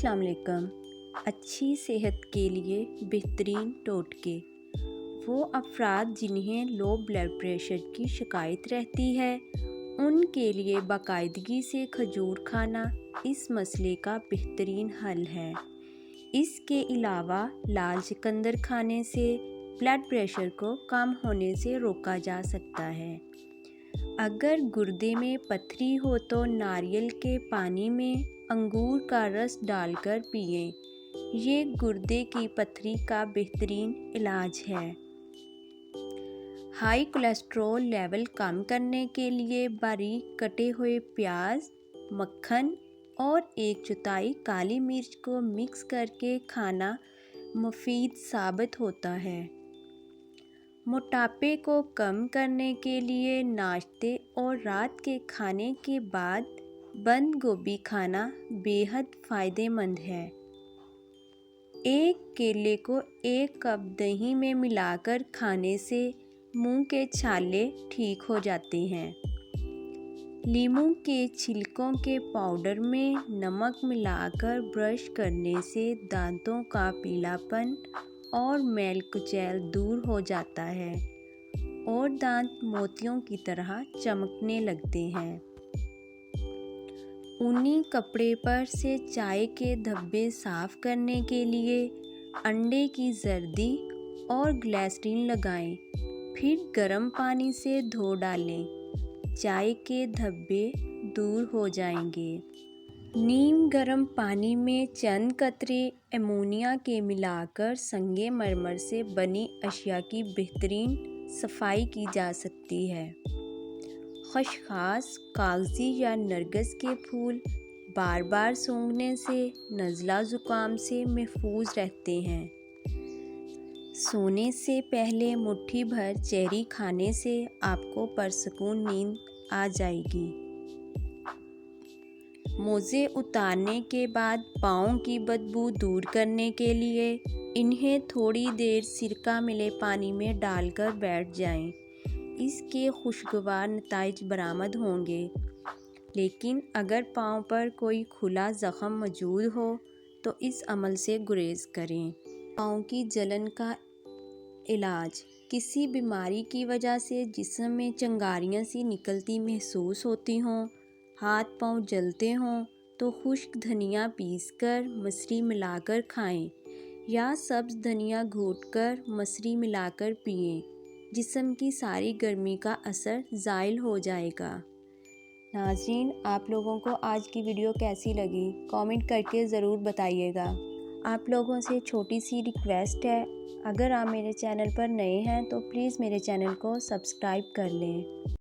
अस्सलाम वालेकुम। अच्छी सेहत के लिए बेहतरीन टोटके। वो अफराद जिन्हें लो ब्लड प्रेशर की शिकायत रहती है उनके लिए बाकायदगी से खजूर खाना इस मसले का बेहतरीन हल है। इसके अलावा लाल चुकंदर खाने से ब्लड प्रेशर को कम होने से रोका जा सकता है। अगर गुर्दे में पथरी हो तो नारियल के पानी में अंगूर का रस डालकर पिएं। ये गुर्दे की पथरी का बेहतरीन इलाज है। हाई कोलेस्ट्रॉल लेवल कम करने के लिए बारीक कटे हुए प्याज, मक्खन और 1/4 काली मिर्च को मिक्स करके खाना मुफीद साबित होता है। मोटापे को कम करने के लिए नाश्ते और रात के खाने के बाद बंद गोभी खाना बेहद फ़ायदेमंद है। एक केले को 1 कप दही में मिलाकर खाने से मुंह के छाले ठीक हो जाते हैं। लीमू के छिलकों के पाउडर में नमक मिलाकर ब्रश करने से दांतों का पीलापन और मैल कुचैल दूर हो जाता है और दांत मोतियों की तरह चमकने लगते हैं। ऊनी कपड़े पर से चाय के धब्बे साफ करने के लिए अंडे की जर्दी और ग्लिसरीन लगाएं, फिर गर्म पानी से धो डालें। चाय के धब्बे दूर हो जाएंगे। नीम गर्म पानी में चंद कतरे अमोनिया के मिलाकर संगमरमर से बनी अशिया की बेहतरीन सफाई की जा सकती है। खसखस, कागजी या नरगिस के फूल बार बार सूंघने से नज़ला ज़ुकाम से महफूज रहते हैं। सोने से पहले मुट्ठी भर चेरी खाने से आपको पुरसुकून नींद आ जाएगी। मोज़े उतारने के बाद पाँव की बदबू दूर करने के लिए इन्हें थोड़ी देर सिरका मिले पानी में डालकर बैठ जाएं। इसके खुशगवार नताइज बरामद होंगे। लेकिन अगर पाँव पर कोई खुला ज़ख़म मौजूद हो तो इस अमल से गुरेज करें। पाँव की जलन का इलाज। किसी बीमारी की वजह से जिस्म में चिंगारियाँ सी निकलती महसूस होती हों, हाथ पाँव जलते हों तो खुश्क धनिया पीसकर मसरी मिलाकर खाएं या सब्ज़ धनिया घोटकर मसरी मिलाकर पिएं। जिस्म की सारी गर्मी का असर ज़ाइल हो जाएगा। नाज़रीन, आप लोगों को आज की वीडियो कैसी लगी कमेंट करके ज़रूर बताइएगा। आप लोगों से छोटी सी रिक्वेस्ट है, अगर आप मेरे चैनल पर नए हैं तो प्लीज़ मेरे चैनल को सब्सक्राइब कर लें।